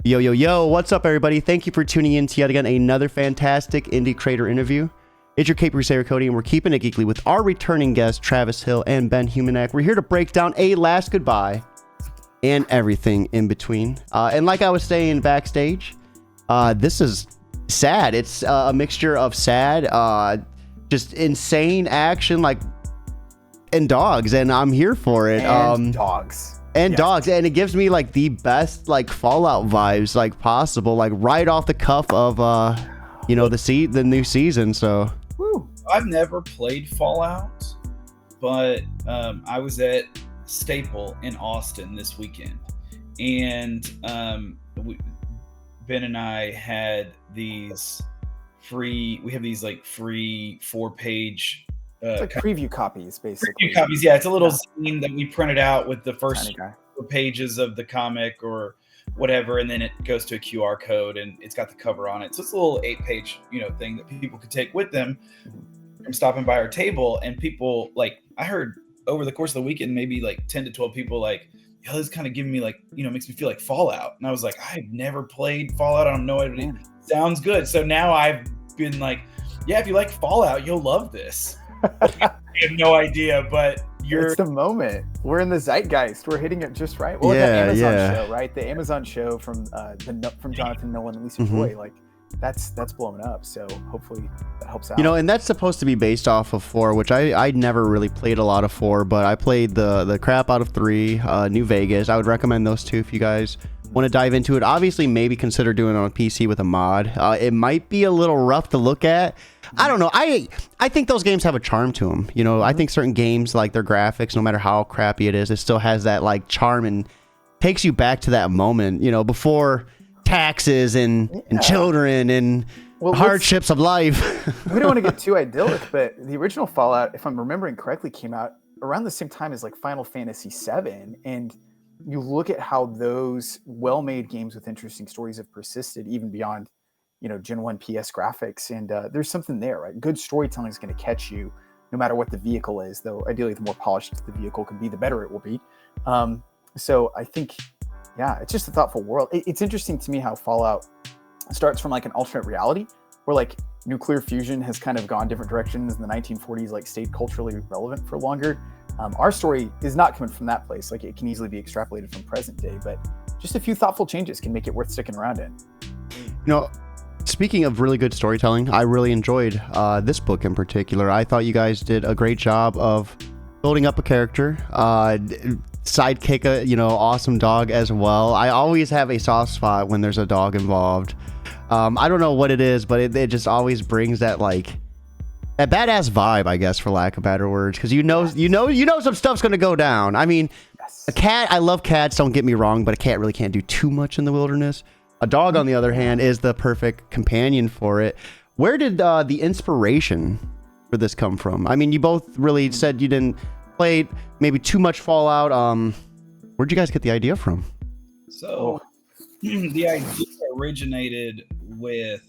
Yo, yo, yo, what's up, everybody? Thank you for tuning in to yet again another fantastic indie creator interview. It's your Cape Crusader Cody, and we're keeping it geekly with our returning guests, Travis Hill and Ben Humeniuk. We're here to break down A Last Goodbye and everything in between. And like I was saying backstage, this is sad. It's a mixture of sad, just insane action, and dogs, and I'm here for it. And dogs. And dogs, and it gives me like the best Fallout vibes possible, right off the cuff of the new season. So I've never played Fallout, but I was at Staple in Austin this weekend, and Ben and I had these free 4-page it's like preview copies, basically. Preview copies, yeah. It's a little zine that we printed out with the first 4 pages of the comic or whatever, and then it goes to a QR code and it's got the cover on it. So it's a little 8-page, thing that people could take with them from stopping by our table. And people I heard over the course of the weekend, maybe 10 to 12 people yo, this is kind of giving me makes me feel like Fallout. And I was like, I've never played Fallout. I don't know what it sounds good. So now I've been yeah, if you like Fallout, you'll love this. I have no idea, but it's the moment. We're in the zeitgeist. We're hitting it just right. Well, the Amazon show, right? The Amazon show from Jonathan Nolan and Lisa Joy, that's blowing up. So hopefully that helps out. And that's supposed to be based off of 4, which I never really played a lot of 4, but I played the crap out of 3, New Vegas. I would recommend those 2 if you guys want to dive into it. Obviously, maybe consider doing it on PC with a mod. It might be a little rough to look at. I don't know. I think those games have a charm to them. I think certain games, their graphics, no matter how crappy it is, it still has that charm and takes you back to that moment, before taxes and children and hardships of life. We don't want to get too idyllic, but the original Fallout, if I'm remembering correctly, came out around the same time as Final Fantasy VII. And you look at how those well-made games with interesting stories have persisted even beyond Gen 1 PS graphics, and there's something there, right? Good storytelling is going to catch you no matter what the vehicle is, though ideally the more polished the vehicle can be, the better it will be. So I think, it's just a thoughtful world. It's interesting to me how Fallout starts from an alternate reality where nuclear fusion has kind of gone different directions in the 1940s, stayed culturally relevant for longer. Our story is not coming from that place. It can easily be extrapolated from present day, but just a few thoughtful changes can make it worth sticking around in. Speaking of really good storytelling, I really enjoyed this book in particular. I thought you guys did a great job of building up a character, sidekick awesome dog as well. I always have a soft spot when there's a dog involved. I don't know what it is, but it just always brings that that badass vibe, I guess, for lack of better words, because you know some stuff's gonna go down. I mean, a cat. I love cats. Don't get me wrong, but a cat really can't do too much in the wilderness. A dog, on the other hand, is the perfect companion for it. Where did the inspiration for this come from? I mean, you both really said you didn't play maybe too much Fallout. Where'd you guys get the idea from? So the idea originated with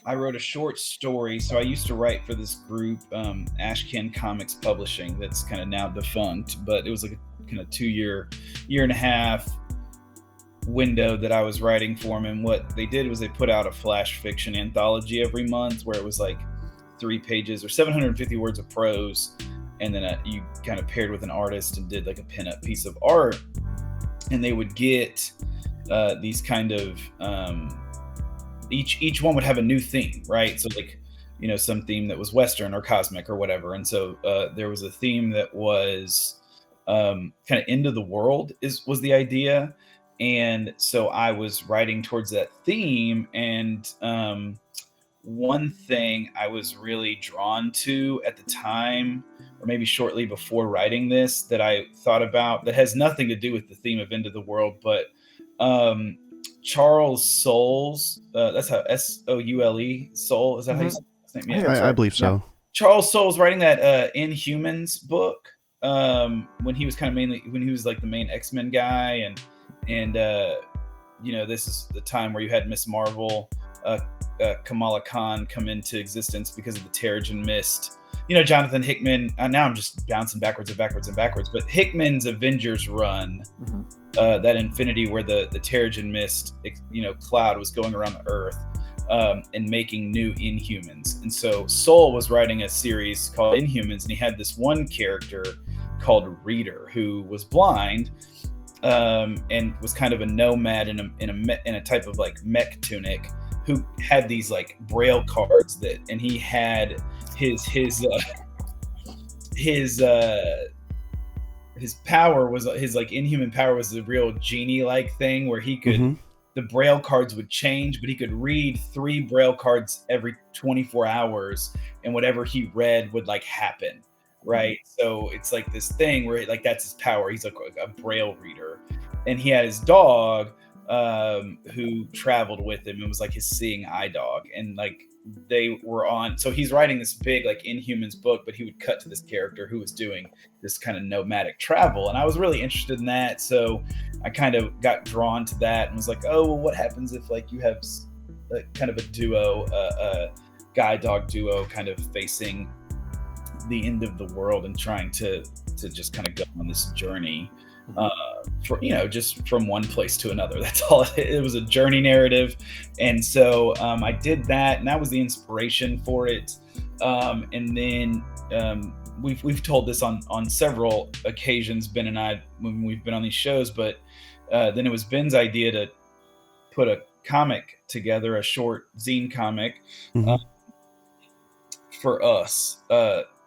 I wrote a short story. So I used to write for this group, Ashcan Comics Publishing, that's kind of now defunct, but it was a kind of 2-year and a half window that I was writing for them. And what they did was they put out a flash fiction anthology every month where it was 3 pages or 750 words of prose, and then you kind of paired with an artist and did a pinup piece of art, and they would get these kind of each one would have a new theme, right? So some theme that was Western or cosmic or whatever, and so there was a theme that was kind of end of the world was the idea. And so I was writing towards that theme, and one thing I was really drawn to at the time, or maybe shortly before writing this, that I thought about that has nothing to do with the theme of End of the World, but Charles Soule's, that's how Soule, Soule, is that how you say his name? Yeah. I believe so. Yeah. Charles Soule's writing that Inhumans book when he was the main X-Men guy, and this is the time where you had Miss Marvel, Kamala Khan come into existence because of the Terrigen Mist. Jonathan Hickman, now I'm just bouncing backwards, but Hickman's Avengers run that infinity where the Terrigen mist, cloud was going around the earth, and making new Inhumans. And so Soul was writing a series called Inhumans, and he had this one character called Reader who was blind, and was kind of a nomad in a type of like mech tunic, who had these like braille cards and he had his power was his like Inhuman power was a real genie like thing where he could the braille cards would change, but he could read 3 braille cards every 24 hours, and whatever he read would like happen, right? So it's like this thing where like that's his power. He's like a braille reader, and he had his dog who traveled with him and was like his seeing eye dog, and like they were on. So he's writing this big like Inhumans book, but he would cut to this character who was doing this kind of nomadic travel, and I was really interested in that. So I kind of got drawn to that and was like, oh, well, what happens if like you have kind of a duo, guy dog duo, kind of facing the end of the world and trying to just kind of go on this journey, for just from one place to another. That's all. It was a journey narrative, and so I did that, and that was the inspiration for it. And then we've told this on several occasions, Ben and I, when we've been on these shows, but then it was Ben's idea to put a comic together, a short zine comic, for us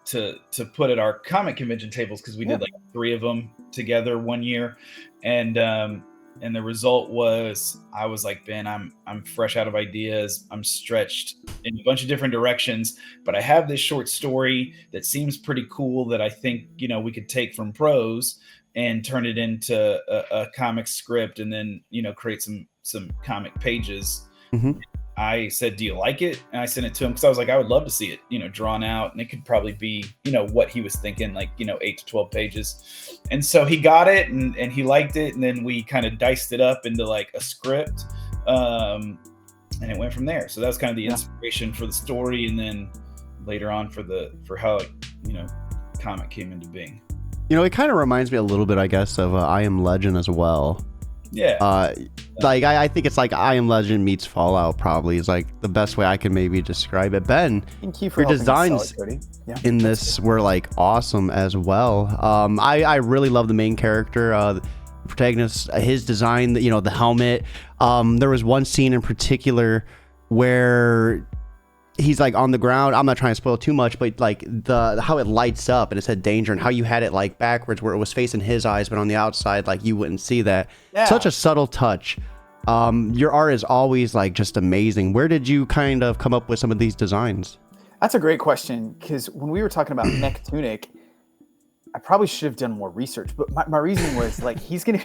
to put at our comic convention tables, because we did like 3 of them together one year, and the result was, I was like, Ben, I'm fresh out of ideas, I'm stretched in a bunch of different directions, but I have this short story that seems pretty cool that I think we could take from prose and turn it into a comic script, and then create some comic pages. I said, do you like it? And I sent it to him because I was like, I would love to see it, drawn out, and it could probably be, what he was thinking, like, 8 to 12 pages. And so he got it and he liked it. And then we kind of diced it up into like a script. And it went from there. So that was kind of the inspiration for the story. And then later on for how, comic came into being. It kind of reminds me a little bit, I guess, of I Am Legend as well. Yeah. Like I think it's like I Am Legend meets Fallout, probably is like the best way I can maybe describe it. Ben, thank you for your designs in this were like awesome as well. I really love the main character, the protagonist, his design, the helmet. There was one scene in particular where he's like on the ground. I'm not trying to spoil too much, but like how it lights up and it said danger, and how you had it like backwards where it was facing his eyes, but on the outside, like you wouldn't see that. Such a subtle touch. Your art is always like just amazing. Where did you kind of come up with some of these designs? That's a great question, because when we were talking about Mech Tunic, I probably should have done more research, but my reasoning was like, he's gonna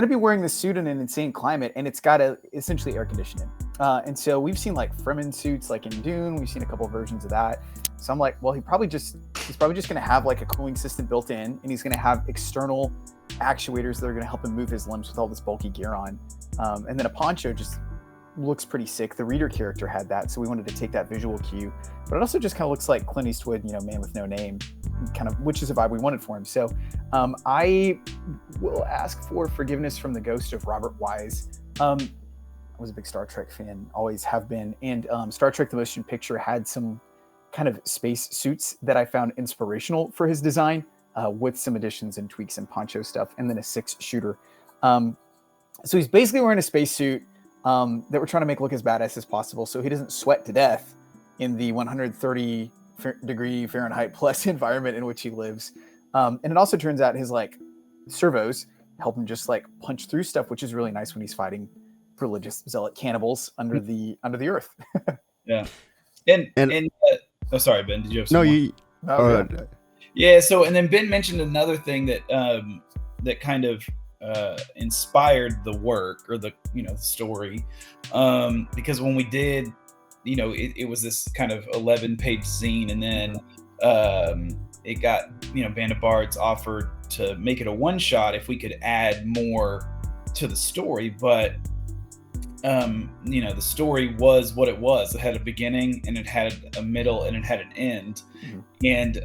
be wearing the suit in an insane climate, and it's gotta essentially air condition him. And so we've seen like Fremen suits, like in Dune, we've seen a couple of versions of that. So I'm like, well, he's probably just gonna have like a cooling system built in, and he's gonna have external actuators that are gonna help him move his limbs with all this bulky gear on. And then a poncho just looks pretty sick. The Reader character had that, so we wanted to take that visual cue, but it also just kind of looks like Clint Eastwood, Man with No Name, kind of, which is a vibe we wanted for him. So I will ask for forgiveness from the ghost of Robert Wise. I was a big Star Trek fan, always have been, and Star Trek the Motion Picture had some kind of space suits that I found inspirational for his design, with some additions and tweaks and poncho stuff, and then a 6-shooter. So he's basically wearing a spacesuit that we're trying to make look as badass as possible, so he doesn't sweat to death in the 130 degree Fahrenheit plus environment in which he lives. And it also turns out his like servos help him just like punch through stuff, which is really nice when he's fighting religious zealot cannibals under the earth. Yeah. And oh, sorry, Ben, did you have some Yeah. So, and then Ben mentioned another thing that that kind of inspired the work, or the story, because when we did, it was this kind of 11-page zine, and then it got Band of Bards offered to make it a one-shot if we could add more to the story, but the story was what it was. It had a beginning, and it had a middle, and it had an end. And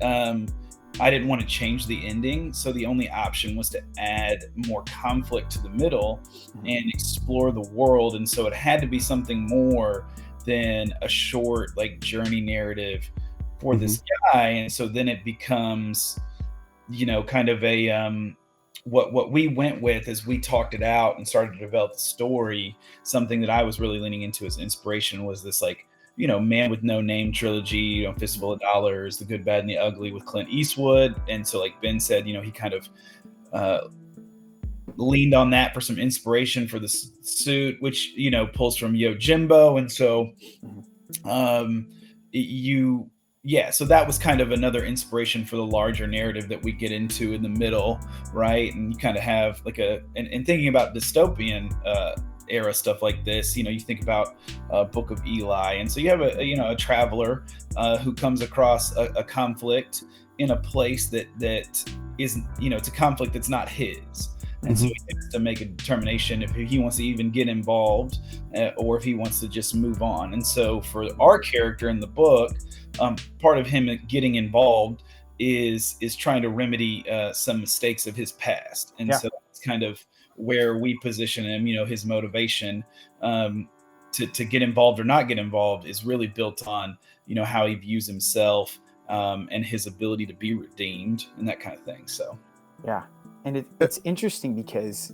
I didn't want to change the ending, so the only option was to add more conflict to the middle and explore the world. And so it had to be something more than a short like journey narrative for this guy. And so then it becomes, kind of a what we went with as we talked it out and started to develop the story. Something that I was really leaning into as inspiration was this like, Man with No Name trilogy, Fistful of Dollars, The Good, Bad, and the Ugly with Clint Eastwood. And so, like Ben said, he kind of leaned on that for some inspiration for the suit, which, pulls from Yojimbo. And so, so that was kind of another inspiration for the larger narrative that we get into in the middle, right? And you kind of have like and thinking about dystopian era stuff like this, you think about Book of Eli, and so you have a traveler who comes across a conflict in a place that isn't, it's a conflict that's not his, and so he has to make a determination if he wants to even get involved or if he wants to just move on. And so for our character in the book, part of him getting involved is trying to remedy some mistakes of his past, and so that's kind of where we position him. His motivation to get involved or not get involved is really built on how he views himself and his ability to be redeemed and that kind of thing. So and it's interesting because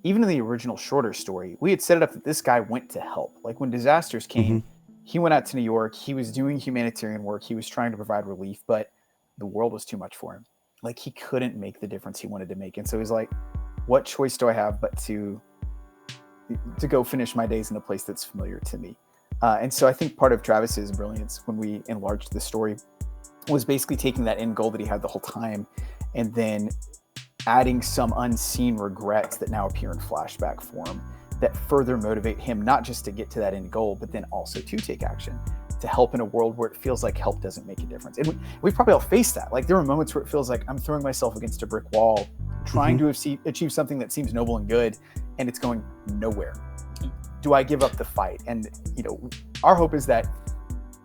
even in the original shorter story, we had set it up that this guy went to help. Like when disasters came, he went out to New York, he was doing humanitarian work, he was trying to provide relief, but the world was too much for him. Like he couldn't make the difference he wanted to make. And so he's like, what choice do I have but to go finish my days in a place that's familiar to me? And so I think part of Travis's brilliance when we enlarged the story was basically taking that end goal that he had the whole time and then adding some unseen regrets that now appear in flashback form that further motivate him not just to get to that end goal, but then also to take action, to help in a world where it feels like help doesn't make a difference. And we've probably all faced that. Like there are moments where it feels like I'm throwing myself against a brick wall, trying to achieve something that seems noble and good, and it's going nowhere. Do I give up the fight? And, our hope is that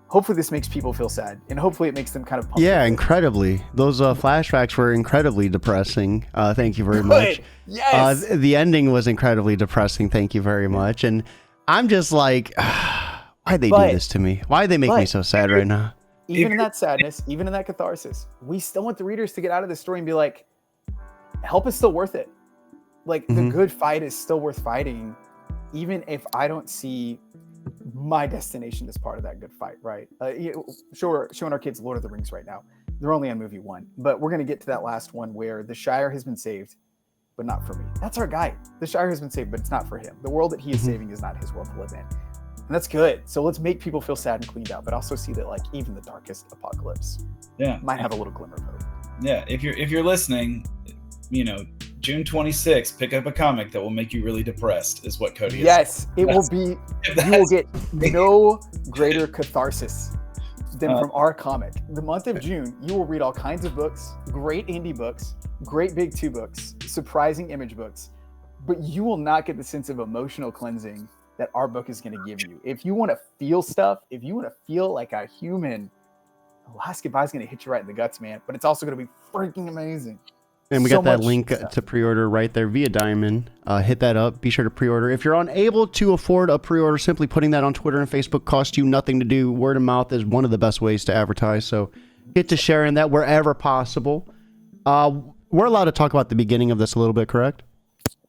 hopefully this makes people feel sad, and hopefully it makes them kind of pumped. Yeah, incredibly. Those flashbacks were incredibly depressing. Thank you very much. Yes. The ending was incredibly depressing. Thank you very much. And I'm just like, why'd they do this to me? Why'd they make me so sad right now? Even in that sadness, even in that catharsis, we still want the readers to get out of the story and be like, help is still worth it. Like the good fight is still worth fighting, even if I don't see my destination as part of that good fight, right? Sure, showing our kids Lord of the Rings right now. They're only on movie 1, but we're going to get to that last one where the Shire has been saved, but not for me. That's our guy. The Shire has been saved, but it's not for him. The world that he is saving is not his world to live in. And that's good. So let's make people feel sad and cleaned out, but also see that like even the darkest apocalypse might have a little glimmer of hope. Yeah, if you're listening, June 26th, pick up a comic that will make you really depressed, is what Cody is. Yes, it will be. You will get no greater catharsis than from our comic. The month of June, you will read all kinds of books, great indie books, great big 2 books, surprising image books, but you will not get the sense of emotional cleansing that our book is going to give you. If you want to feel stuff, if you want to feel like a human, The Last Goodbye is going to hit you right in the guts, man. But it's also going to be freaking amazing. And we got that link to pre-order right there via Diamond. Hit that up. Be sure to pre-order. If you're unable to afford a pre-order, simply putting that on Twitter and Facebook costs you nothing to do. Word of mouth is one of the best ways to advertise. So get to sharing that wherever possible. We're allowed to talk about the beginning of this a little bit, correct?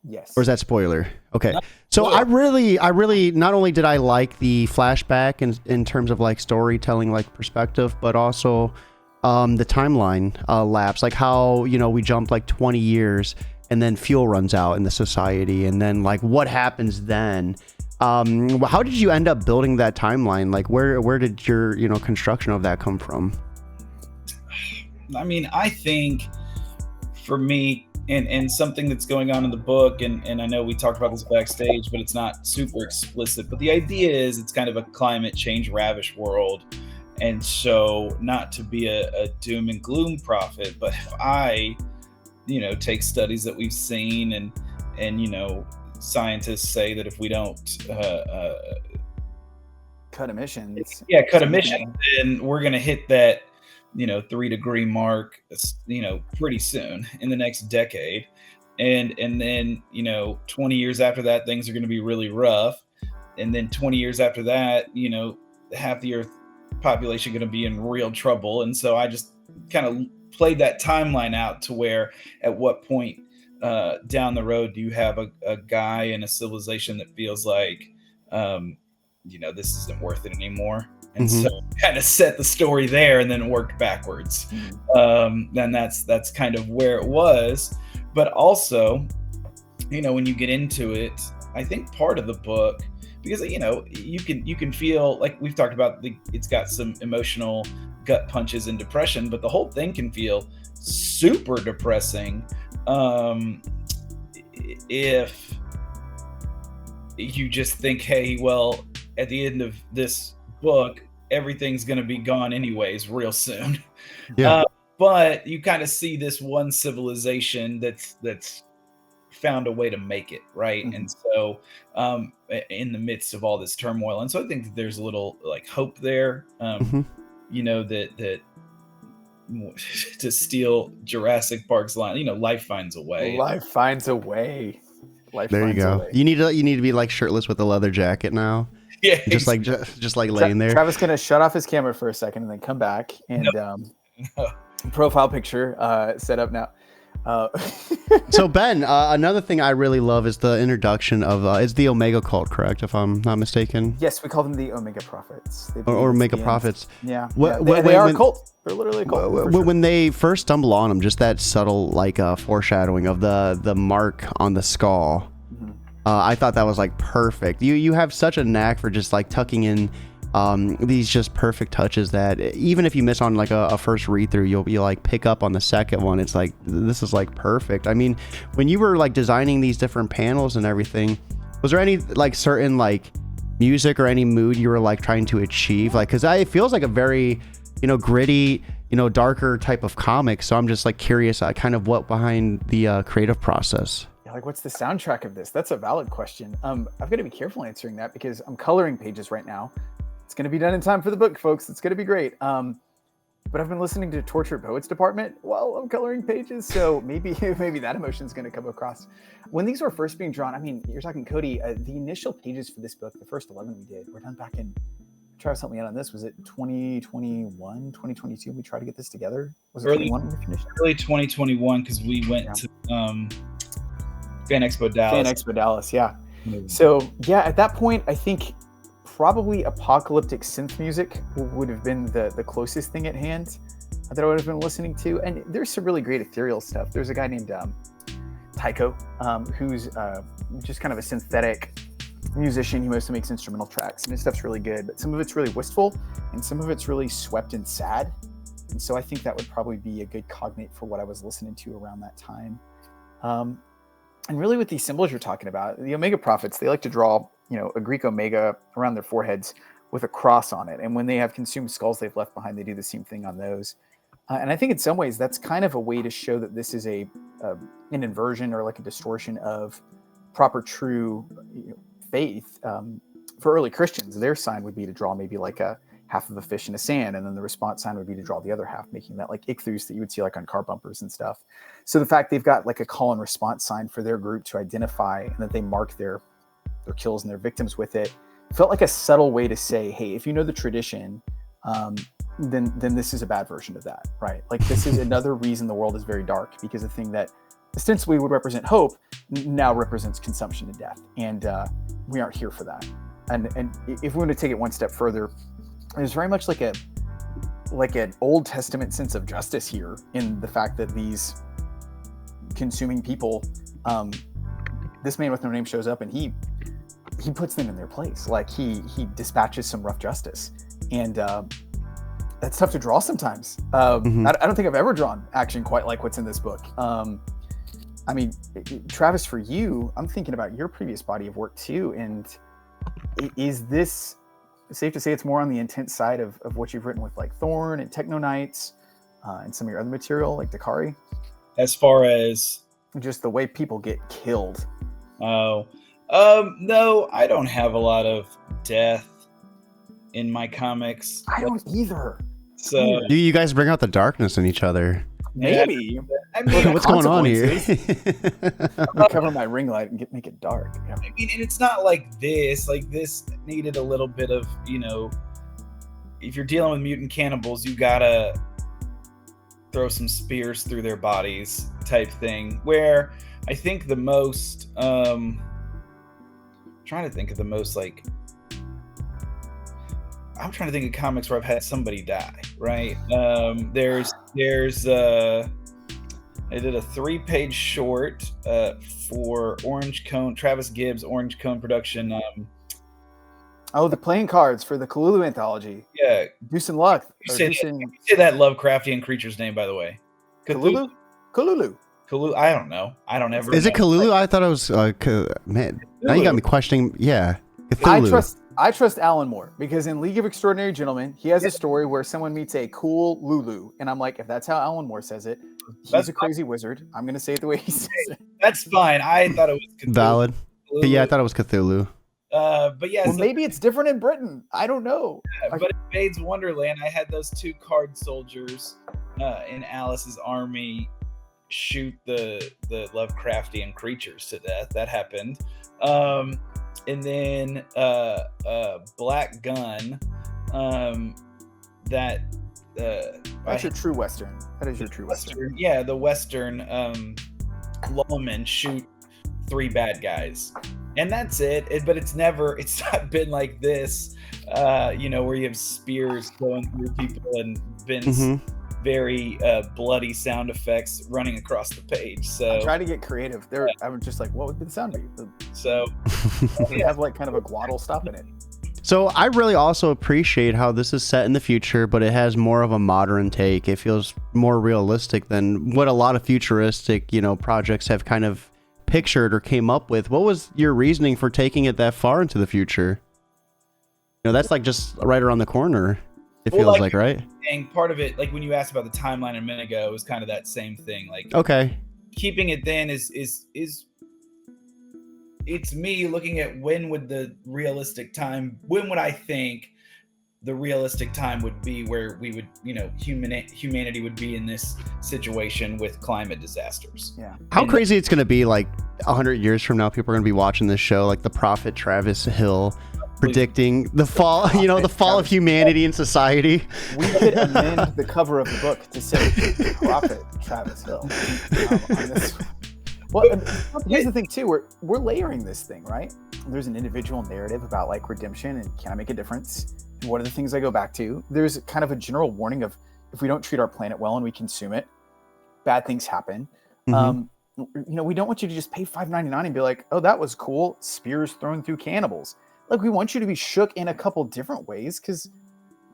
Yes. Or is that spoiler? Okay. So I really, not only did I like the flashback in terms of like storytelling, like perspective, but also the timeline lapse, like how, we jumped like 20 years and then fuel runs out in the society. And then like what happens then? How did you end up building that timeline? Like where did your, construction of that come from? I mean, I think for me, and something that's going on in the book, and I know we talked about this backstage, but it's not super explicit, but the idea is it's kind of a climate change ravished world. And so not to be a doom and gloom prophet, but if I, take studies that we've seen and scientists say that if we don't cut emissions, then we're going to hit that 3-degree mark, pretty soon in the next decade. And then 20 years after that, things are going to be really rough. And then 20 years after that, half the Earth population going to be in real trouble. And so I just kind of played that timeline out to where at what point down the road do you have a guy in a civilization that feels like this isn't worth it anymore. And so kind of set the story there and then worked backwards. And that's kind of where it was. But also, when you get into it, I think part of the book, because you can feel like we've talked about, it's got some emotional gut punches and depression, but the whole thing can feel super depressing if you just think, hey, well, at the end of this book, everything's going to be gone anyways real soon. But you kind of see this one civilization that's found a way to make it, right? And so in the midst of all this turmoil, and so I think that there's a little like hope there, that to steal Jurassic Park's line, life finds a way. Life finds a way. There you go. You need to be like shirtless with a leather jacket now. Yeah, just like laying there. Travis gonna shut off his camera for a second and then come back and profile picture set up now. So Ben, another thing I really love is the introduction of it's the Omega cult, correct? If I'm not mistaken. Yes, we call them the Omega Prophets. Or Omega Prophets. Yeah, they are a cult. They're literally a cult. When they first stumble on them, just that subtle foreshadowing of the mark on the skull. I thought that was like perfect. You have such a knack for just like tucking in these just perfect touches that even if you miss on like a first read through, you'll like pick up on the second one. It's like, this is like perfect. I mean, when you were like designing these different panels and everything, was there any like certain like music or any mood you were like trying to achieve? Like, cause it feels like a very, gritty, darker type of comic. So I'm just like curious, kind of what behind the creative process. Like, what's the soundtrack of this? That's a valid question. I've got to be careful answering that because I'm coloring pages right now. It's going to be done in time for the book, folks. It's going to be great. But I've been listening to Tortured Poets Department while I'm coloring pages, so maybe that emotion's going to come across. When these were first being drawn, I mean, you're talking Cody, the initial pages for this book, the first 11 we did, were done back in, Travis help me out on this, was it 2021, 2022? We tried to get this together? Was it early 21 when we finished? Early 2021, because we went to Fan Expo Dallas. Fan Expo Dallas, yeah. So, yeah, at that point, I think probably apocalyptic synth music would have been the closest thing at hand that I would have been listening to. And there's some really great ethereal stuff. There's a guy named Tycho, who's just kind of a synthetic musician. He mostly makes instrumental tracks, and his stuff's really good. But some of it's really wistful, and some of it's really swept and sad. And so I think that would probably be a good cognate for what I was listening to around that time. And really with these symbols you're talking about, the Omega Prophets, they like to draw, a Greek Omega around their foreheads with a cross on it. And when they have consumed skulls they've left behind, they do the same thing on those. And I think in some ways that's kind of a way to show that this is an inversion or like a distortion of proper, true faith. For early Christians, their sign would be to draw maybe like a half of a fish in a sand, and then the response sign would be to draw the other half, making that like ichthus that you would see like on car bumpers and stuff. So the fact they've got like a call and response sign for their group to identify, and that they mark their kills and their victims with it, felt like a subtle way to say, hey, if you know the tradition, then this is a bad version of that, right? Like, this is another reason the world is very dark, because the thing that ostensibly would represent hope now represents consumption and death, and we aren't here for that. And if we want to take it one step further, there's very much like an Old Testament sense of justice here in the fact that these consuming people, this man with no name shows up and he puts them in their place. Like he dispatches some rough justice, and that's tough to draw sometimes. I don't think I've ever drawn action quite like what's in this book. I mean, Travis, for you, I'm thinking about your previous body of work too, and is this safe to say it's more on the intense side of what you've written with like Thorn and Techno Knights and some of your other material like Dakari? As far as just the way people get killed. No, I don't have a lot of death in my comics. I don't either. So You guys bring out the darkness in each other. Maybe. I mean, What's going on here? I'm gonna cover my ring light and make it dark. Yeah. I mean, and it's not like this. Like this needed a little bit of, if you're dealing with mutant cannibals, you gotta throw some spears through their bodies type thing. Where I think the most, trying to think of the most like. I'm trying to think of comics where I've had somebody die, right? There's I did a 3-page short for Orange Cone, Travis Gibbs, Orange Cone production. The playing cards for the Cthulhu anthology. Yeah. Deuce and Luck. You say that Lovecraftian creature's name, by the way. Cthulhu? Cthulhu. Cthulhu? I don't know. I don't ever Is know. it Cthulhu? I thought it was, man, Cthulhu. now you got me questioning. Yeah. Cthulhu. I trust Alan Moore because in League of Extraordinary Gentlemen, he has a story where someone meets a cool Lulu. And I'm like, if that's how Alan Moore says it, he's a crazy wizard. I'm going to say it the way he says it. That's fine. I thought it was Cthulhu. Valid. Cthulhu. Yeah, I thought it was Cthulhu. But yeah. Well, maybe it's different in Britain. I don't know. But in Bade's Wonderland, I had those 2 card soldiers in Alice's army shoot the Lovecraftian creatures to death. That happened. And then Black Gun, that's your true Western. That is your true Western. Yeah, the Western lawmen shoot 3 bad guys. And that's it. But it's not been like this, where you have spears going through people and Vince very bloody sound effects running across the page. So I try to get creative. I'm just like, what would the sound be? So they have like kind of a glottal stop in it. So I really also appreciate how this is set in the future, but it has more of a modern take. It feels more realistic than what a lot of futuristic, projects have kind of pictured or came up with. What was your reasoning for taking it that far into the future? That's like just right around the corner. It feels like, right? And part of it, like when you asked about the timeline a minute ago, it was kind of that same thing. Like, okay, keeping it then is it's me looking at when would I think the realistic time would be where we would, humanity would be in this situation with climate disasters. Yeah. How crazy it's going to be like 100 years from now, people are going to be watching this show, like the prophet Travis Hill predicting the fall, the fall of humanity and society. We could amend the cover of the book to say prophet Travis Hill on this. Well, here's the thing too, we're layering this thing, right? There's an individual narrative about like redemption and can I make a difference? And what are the things I go back to? There's kind of a general warning of if we don't treat our planet well and we consume it, bad things happen. We don't want you to just pay $5.99 and be like, oh, that was cool. Spears thrown through cannibals. Like we want you to be shook in a couple different ways because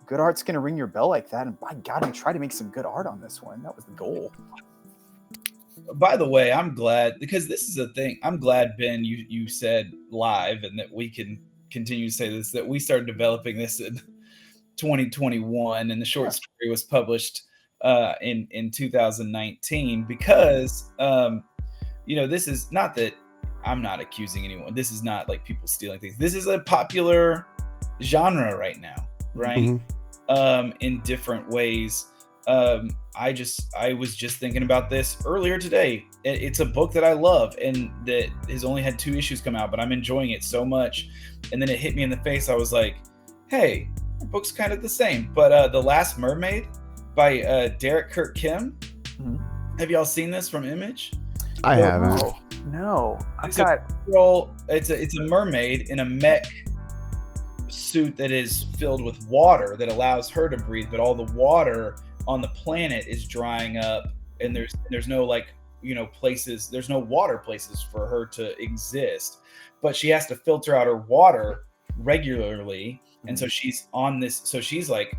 good art's going to ring your bell like that. And by God, we try to make some good art on this one. That was the goal. By the way, I'm glad because this is a thing. I'm glad, Ben, you said live and that we can continue to say this, that we started developing this in 2021 and the short story was published in 2019 because, this is not that I'm not accusing anyone. This is not like people stealing things. This is a popular genre right now, right? In different ways. I was just thinking about this earlier today. It's a book that I love and that has only had 2 issues come out, but I'm enjoying it so much. And then it hit me in the face. I was like, hey, the book's kind of the same. But The Last Mermaid by Derek Kirk Kim. Have y'all seen this from Image? I haven't. No. It's a mermaid in a mech suit that is filled with water that allows her to breathe, but all the water on the planet is drying up and there's no places, there's no water places for her to exist, but she has to filter out her water regularly. And so she's like,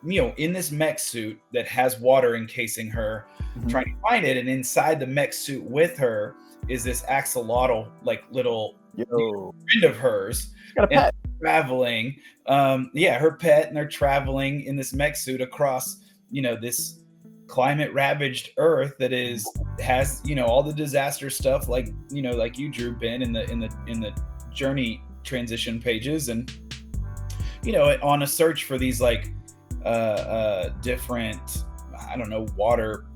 in this mech suit that has water encasing her, trying to find it. And inside the mech suit with her is this axolotl, like little friend of hers. She's got a pet. Traveling, her pet, and they're traveling in this mech suit across, this climate ravaged Earth that has all the disaster stuff, like you drew, Ben, in the journey transition pages, and on a search for these like different, I don't know, water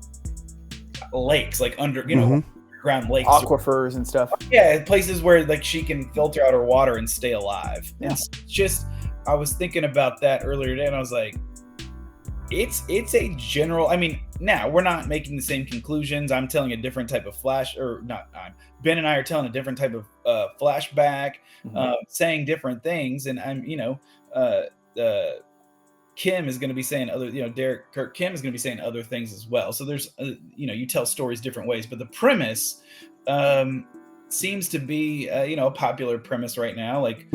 lakes, like under, underground lakes, aquifers and stuff. Yeah, places where like she can filter out her water and stay alive. Yeah. And just, I was thinking about that earlier today, and I was like, it's a general. I mean, now we're not making the same conclusions. I'm telling a different type of Ben and I are telling a different type of flashback, saying different things, and I'm, Kim is going to be saying other, Kirk Kim is going to be saying other things as well. So there's, you tell stories different ways, but the premise seems to be, a popular premise right now. Like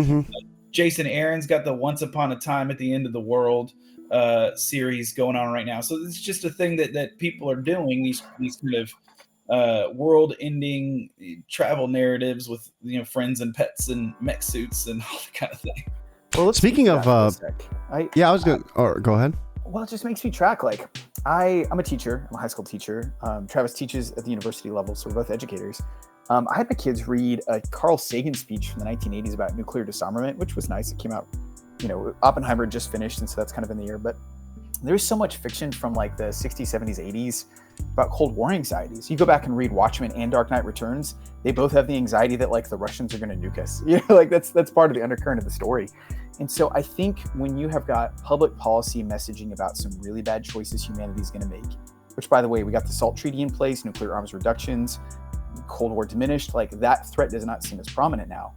Jason Aaron's got the Once Upon a Time at the End of the World series going on right now. So it's just a thing that people are doing, these kind of world-ending travel narratives with, friends and pets and mech suits and all that kind of thing. Well, speaking of, I was going. Or go ahead. Well, it just makes me track. Like, I'm a teacher. I'm a high school teacher. Travis teaches at the university level, so we're both educators. I had my kids read a Carl Sagan speech from the 1980s about nuclear disarmament, which was nice. It came out, Oppenheimer just finished, and so that's kind of in the air. But there's so much fiction from like the 60s, 70s, 80s about Cold War anxieties. You go back and read Watchmen and Dark Knight Returns. They both have the anxiety that like the Russians are going to nuke us. Like that's part of the undercurrent of the story. And so I think when you have got public policy messaging about some really bad choices humanity is going to make, which, by the way, we got the SALT Treaty in place, nuclear arms reductions, Cold War diminished, like that threat does not seem as prominent now.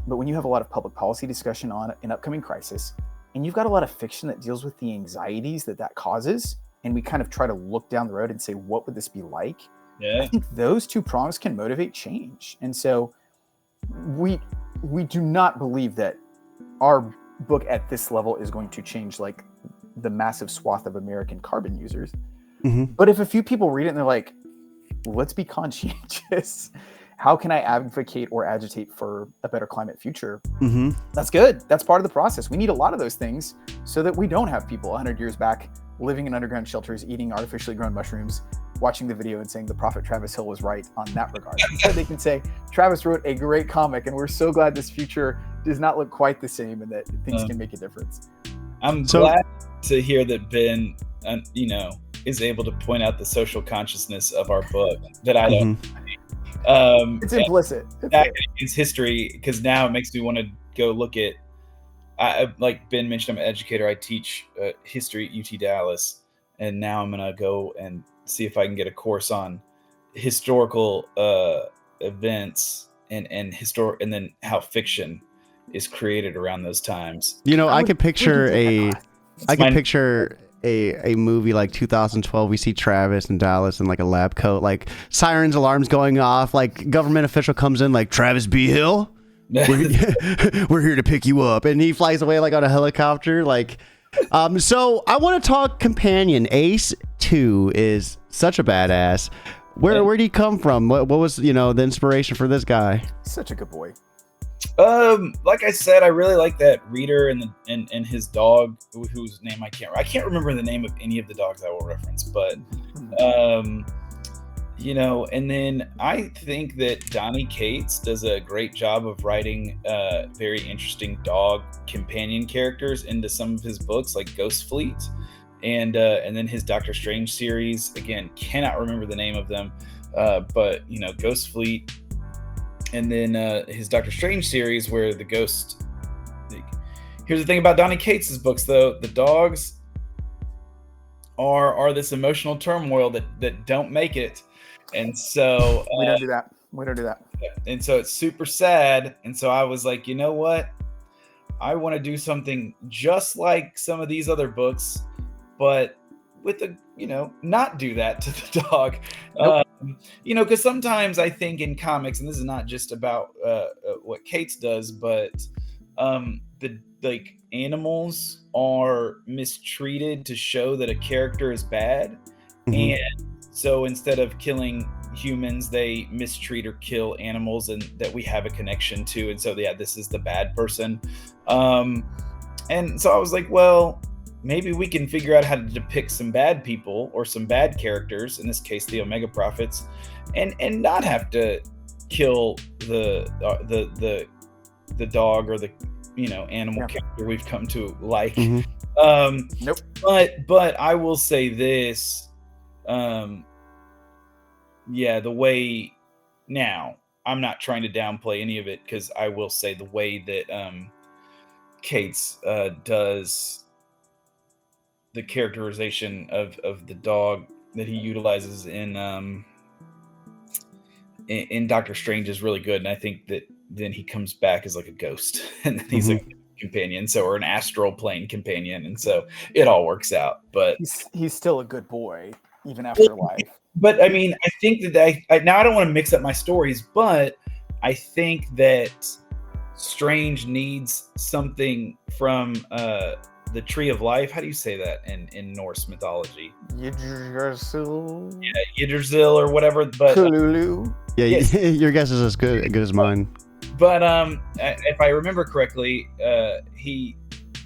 But when you have a lot of public policy discussion on an upcoming crisis, and you've got a lot of fiction that deals with the anxieties that causes, and we kind of try to look down the road and say, what would this be like? Yeah. I think those two prongs can motivate change. And so we do not believe that our book at this level is going to change like the massive swath of American carbon users. But if a few people read it and they're like, let's be conscientious, how can I advocate or agitate for a better climate future? That's good. That's part of the process. We need a lot of those things so that we don't have people 100 years back living in underground shelters, eating artificially grown mushrooms, watching the video and saying the prophet Travis Hill was right on that regard. Instead, they can say, Travis wrote a great comic, and we're so glad this future does not look quite the same and that things can make a difference. I'm glad to hear that Ben, is able to point out the social consciousness of our book that I don't. It's implicit. It's history, because now it makes me want to go look at, like Ben mentioned, I'm an educator. I teach history at UT Dallas, and now I'm going to go and see if I can get a course on historical events and then how fiction is created around those times. I could picture a movie like 2012. We see Travis in Dallas in like a lab coat, like sirens, alarms going off, like government official comes in like, Travis B. Hill, we're here to pick you up, and he flies away like on a helicopter. Like, so I want to talk companion. Ace 2 is such a badass. Where did he come from? What was the inspiration for this guy? Such a good boy. Like I said, I really like that reader and his dog, whose name I can't remember the name of any of the dogs I will reference, but and then I think that Donny Cates does a great job of writing very interesting dog companion characters into some of his books, like Ghost Fleet, and then his Doctor Strange series. Again, cannot remember the name of them, but Ghost Fleet. And then his Doctor Strange series, where the ghost. Here's the thing about Donny Cates' books, though: the dogs are this emotional turmoil that don't make it, and so we don't do that. We don't do that. And so it's super sad. And so I was like, you know what? I want to do something just like some of these other books, but with not do that to the dog. Nope. Because sometimes I think in comics, and this is not just about what Cates does, but the animals are mistreated to show that a character is bad. And so instead of killing humans, they mistreat or kill animals, and that we have a connection to. And so this is the bad person. And so I was like, well, maybe we can figure out how to depict some bad people or some bad characters, in this case the Omega Prophets, and not have to kill the dog or the animal character we've come to like. Nope. But I will say this, the way now, I'm not trying to downplay any of it, because I will say the way that Cates does the characterization of the dog that he utilizes in Doctor Strange is really good, and I think that then he comes back as like a ghost, and then he's a companion, or an astral plane companion, and so it all works out. But he's still a good boy even after life. But I mean, I think that now I don't want to mix up my stories, but I think that Strange needs something from the Tree of Life. How do you say that in Norse mythology? Yggdrasil. Yeah, Yggdrasil or whatever. But Kululu. Yeah, yes. Your guess is as good as mine. But if I remember correctly,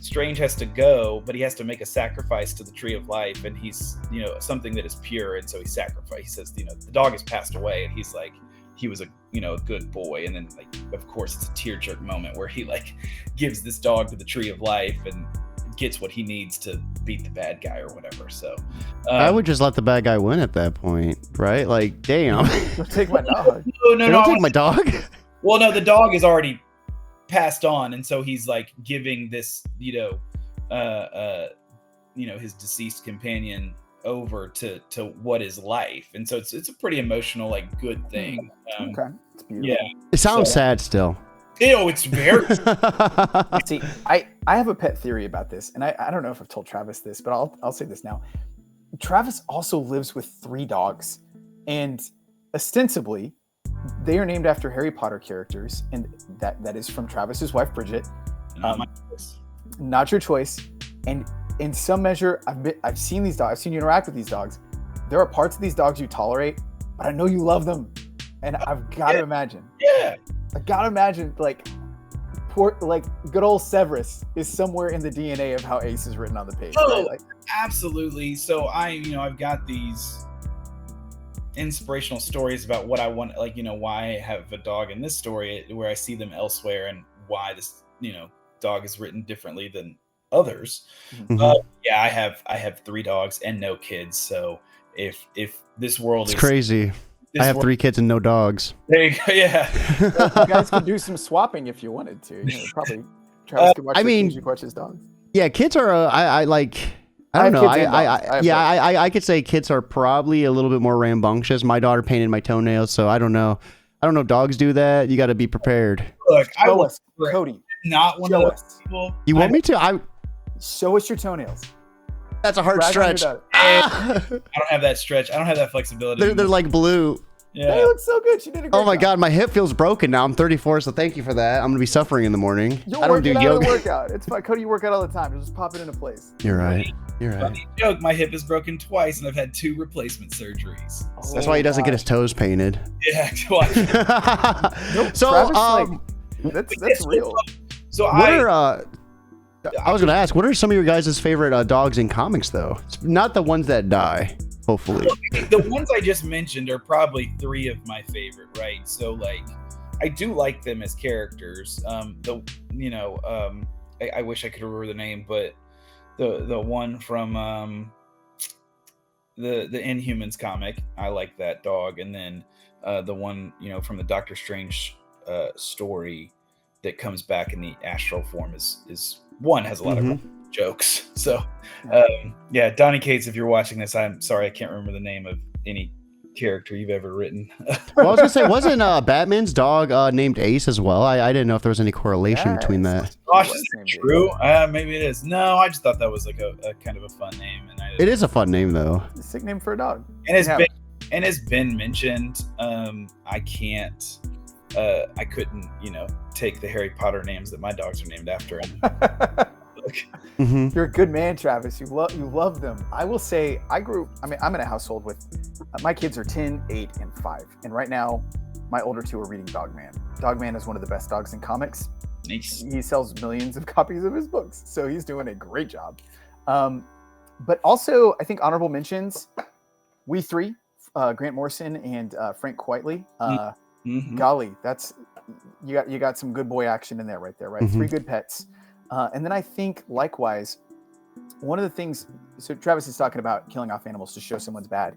Strange has to go, but he has to make a sacrifice to the Tree of Life, and he's something that is pure, and so he sacrifices. He says, the dog has passed away, and he's like, he was a good boy, and then of course it's a tear-jerk moment where he gives this dog to the Tree of Life and gets what he needs to beat the bad guy or whatever. So I would just let the bad guy win at that point, right? Like, damn. Don't take my dog. No, don't take my dog. Well, no, the dog is already passed on, and so he's giving this his deceased companion over to what is life, and so it's a pretty emotional, good thing. Okay, it's beautiful. Yeah, it sounds sad still. It's very. See, I have a pet theory about this, and I don't know if I've told Travis this, but I'll say this now. Travis also lives with 3 dogs, and ostensibly they are named after Harry Potter characters, and that is from Travis's wife Bridget. Not my choice. Not your choice. And in some measure, I've seen these dogs. I've seen you interact with these dogs. There are parts of these dogs you tolerate, but I know you love them, and I've got to imagine. Yeah. I gotta imagine, good old Severus is somewhere in the DNA of how Ace is written on the page. Oh, right? absolutely. So I've got these inspirational stories about what I want, why I have a dog in this story, where I see them elsewhere, and why this, dog is written differently than others. I have 3 dogs and no kids. So if this world is crazy. I have 3 kids and no dogs. There you go. Yeah. You guys could do some swapping if you wanted to. Probably Travis could watch you watch his dogs. Yeah, kids are. I don't know. I could say kids are probably a little bit more rambunctious. My daughter painted my toenails, so I don't know. I don't know if dogs do that. You got to be prepared. Look, Cody. Not one of those people. You want me to? Show us your toenails. That's a hard stretch. I don't have that stretch. I don't have that flexibility. They're like blue. Yeah. They look so good. She did a great Oh my job. God, my hip feels broken now. I'm 34, so thank you for that. I'm gonna be suffering in the morning. I don't do yoga. Workout. It's fine. Cody, you work out all the time. You'll just pop it into place. You're right. Funny joke. My hip is broken twice, and I've had 2 replacement surgeries. That's why he doesn't get his toes painted. Yeah. Nope, so that's real. So I was gonna ask, what are some of your guys' favorite dogs in comics, though? Not the ones that die, hopefully. The ones I just mentioned are probably 3 of my favorite, right? So I do like them as characters. I wish I could remember the name, but the one from the Inhumans comic, I like that dog, and then the one from the Doctor Strange story that comes back in the astral form is one has a lot of jokes. So Donnie Cates, if you're watching this, I'm sorry I can't remember the name of any character you've ever written. Well, I was gonna say, wasn't Batman's dog named Ace as well? I didn't know if there was any correlation between that. Gosh, is that true? Maybe it is. No, I just thought that was a kind of a fun name, and it is a fun name though. It's a sick name for a dog. And has been mentioned. I can't. I couldn't, take the Harry Potter names that my dogs are named after. You're a good man, Travis. You love them. I will say, I'm in a household with my kids are 10, 8, and 5, and right now, my older 2 are reading Dogman. Dogman is one of the best dogs in comics. Nice. He sells millions of copies of his books, so he's doing a great job. But also, I think honorable mentions. We 3, Grant Morrison and Frank Quitely. Golly, that's you got some good boy action in there, right there, right? Mhm. 3 good pets, and then I think likewise, one of the things. So Travis is talking about killing off animals to show someone's bad.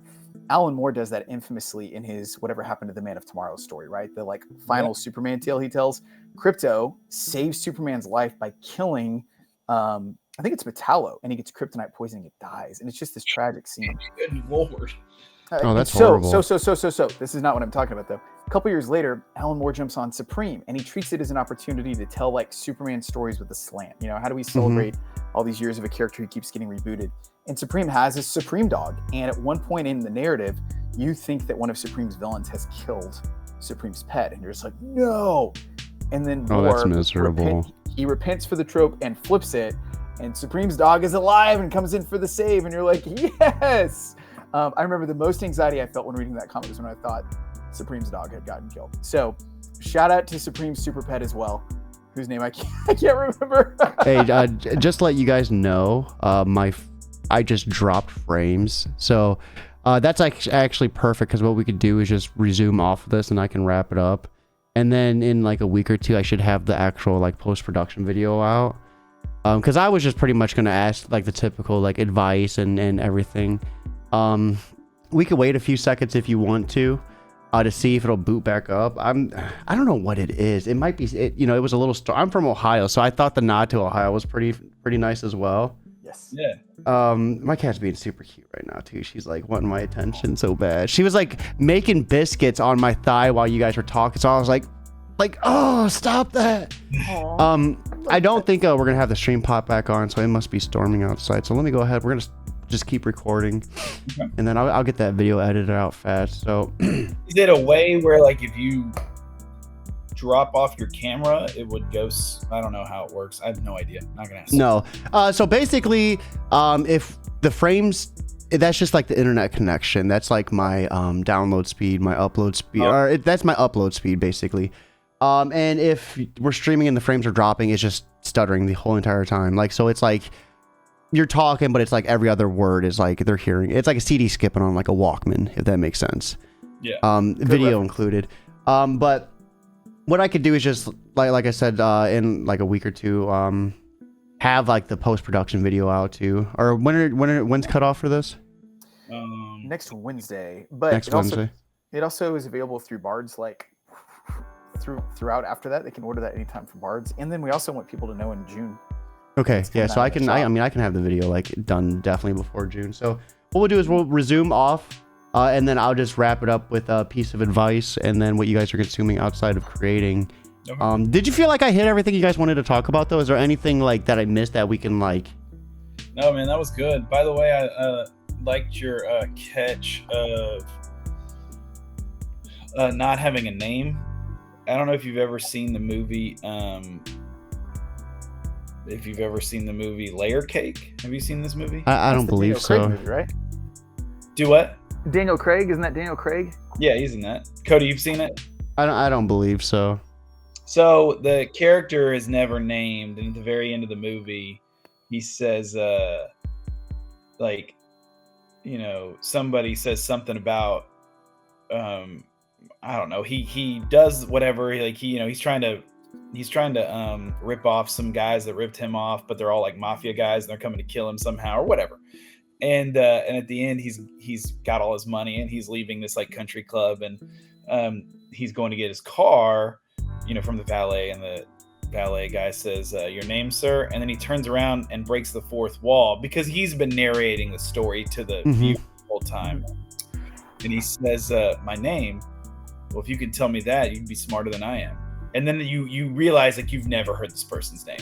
Alan Moore does that infamously in his Whatever Happened to the Man of Tomorrow story, right? The like final Superman tale he tells. Krypto saves Superman's life by killing, I think it's Metallo, and he gets kryptonite poisoning. It dies, and it's just this tragic scene. Good Lord. Oh, that's horrible. horrible. So this is not what I'm talking about though. A couple years later, Alan Moore jumps on Supreme, and he treats it as an opportunity to tell like Superman stories with a slant. You know, how do we celebrate all these years of a character who keeps getting rebooted? And Supreme has a Supreme dog, and at one point in the narrative, you think that one of Supreme's villains has killed Supreme's pet, and you're just like, no. And then Moore, that's miserable. He repents for the trope and flips it, and Supreme's dog is alive and comes in for the save, and you're like, yes. I remember the most anxiety I felt when reading that comic was when I thought Supreme's dog had gotten killed. So shout out to Supreme's super pet as well, whose name I can't remember. Hey, just to let you guys know, I just dropped frames, so that's actually perfect, because what we could do is just resume off of this and I can wrap it up, and then in like a week or two I should have the actual like post-production video out, because I was just pretty much going to ask like the typical like advice and everything. We could wait a few seconds if you want to see if it'll boot back up. I don't know what it is. It might be it was a little I'm from Ohio, so I thought the nod to Ohio was pretty nice as well. Yes. Yeah. My cat's being super cute right now too. She's like wanting my attention so bad. She was like making biscuits on my thigh while you guys were talking, so I was like, oh, stop that. Aww. I don't think we're gonna have the stream pop back on, so it must be storming outside. So let me go ahead. We're gonna just keep recording, and then I'll get that video edited out fast. So is it a way where like if you drop off your camera it would go I don't know how it works. I have no idea. Not gonna ask. No. So basically, if the frames, that's just like the internet connection. That's like my download speed, my upload speed, or that's my upload speed basically. And if we're streaming and the frames are dropping, it's just stuttering the whole entire time. Like, so it's like you're talking, but it's like every other word is like they're hearing. It's like a CD skipping on like a Walkman, if that makes sense. Yeah. Video included. But what I could do is just like I said, in like a week or two, have like the post-production video out too. Or when's cut off for this? Next Wednesday. But Next Wednesday. It also is available through Bards, like throughout after that. They can order that anytime from Bards. And then we also want people to know in June. Okay, yeah, so I can have the video like done definitely before June. So what we'll do is we'll resume off, and then I'll just wrap it up with a piece of advice and then what you guys are consuming outside of creating. Okay. Did you feel like I hit everything you guys wanted to talk about though? Is there anything like that I missed that we can like? No, man, that was good. By the way, I liked your catch of not having a name. I don't know if you've ever seen the movie. If you've ever seen the movie Layer Cake, have you seen this movie? I don't believe so. Craig movie, right? Do what? Daniel Craig, isn't that Daniel Craig? Yeah, he's in that. Cody, you've seen it? I don't believe so. So the character is never named, and at the very end of the movie, he says, like, somebody says something about, I don't know. He does whatever. Like he's trying to rip off some guys that ripped him off, but they're all like mafia guys and they're coming to kill him somehow or whatever. And at the end he's got all his money and he's leaving this like country club, and he's going to get his car, from the valet, and the valet guy says, your name, sir? And then he turns around and breaks the fourth wall because he's been narrating the story to the viewer the whole time. And he says, my name? Well, if you can tell me that, you can be smarter than I am. And then you realize like you've never heard this person's name.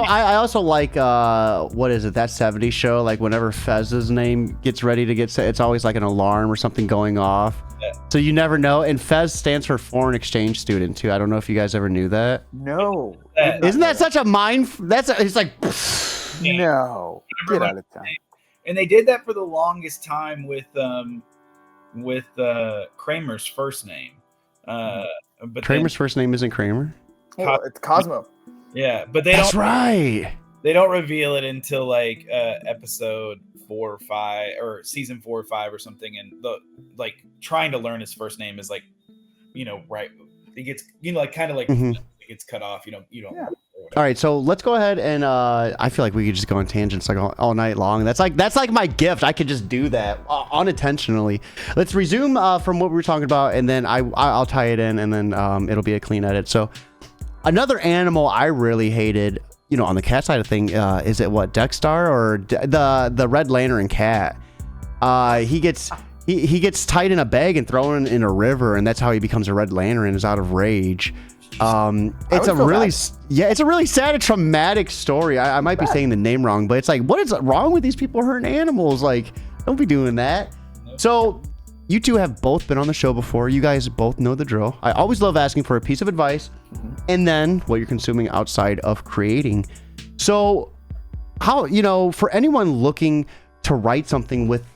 I also like what is it, that 70s show, like whenever Fez's name gets ready to get set, it's always like an alarm or something going off. Yeah. So you never know. And Fez stands for foreign exchange student too. I don't know if you guys ever knew that. No. Isn't that such a mind? It's like no. Get out of town. And they did that for the longest time with Kramer's first name. But Kramer's first name isn't Kramer? Oh, it's Cosmo. Yeah, but That's right. They don't reveal it until like episode 4 or 5 or season 4 or 5 or something, and the like trying to learn his first name is like, right, it gets, you know, like kind of like Mhm. it gets cut off. You don't. Yeah. All right, so let's go ahead and I feel like we could just go on tangents like all night long. That's like my gift. I could just do that unintentionally. Let's resume from what we were talking about, and then I'll tie it in, and then it'll be a clean edit. So another animal I really hated, you know, on the cat side of thing, is it what, Dexter or the Red Lantern cat? He gets tied in a bag and thrown in a river, and that's how he becomes a Red Lantern and is out of rage. It's a really sad and traumatic story. I might be saying the name wrong, but it's like, what is wrong with these people hurting animals? Like, don't be doing that. So you two have both been on the show before. You guys both know the drill. I always love asking for a piece of advice and then what you're consuming outside of creating. So how, you know, for anyone looking to write something with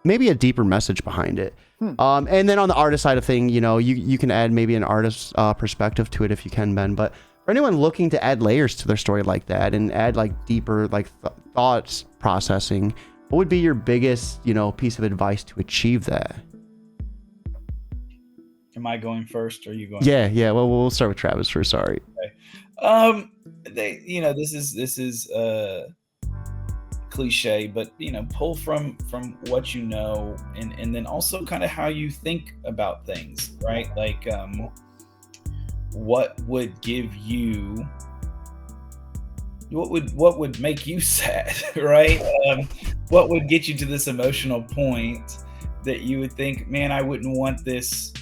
maybe a deeper message behind it, and then on the artist side of thing, you know, you can add maybe an artist's perspective to it if you can, Ben. But for anyone looking to add layers to their story like that and add like deeper like thoughts processing, what would be your biggest, you know, piece of advice to achieve that? Am I going first, or are you going? Yeah. Well, we'll start with Travis first. Sorry. Okay. You know, this is cliche, but you know, pull from what you know, and then also kind of how you think about things, right? Like what would give you, what would make you sad, right? What would get you to this emotional point that you would think, man, I wouldn't want this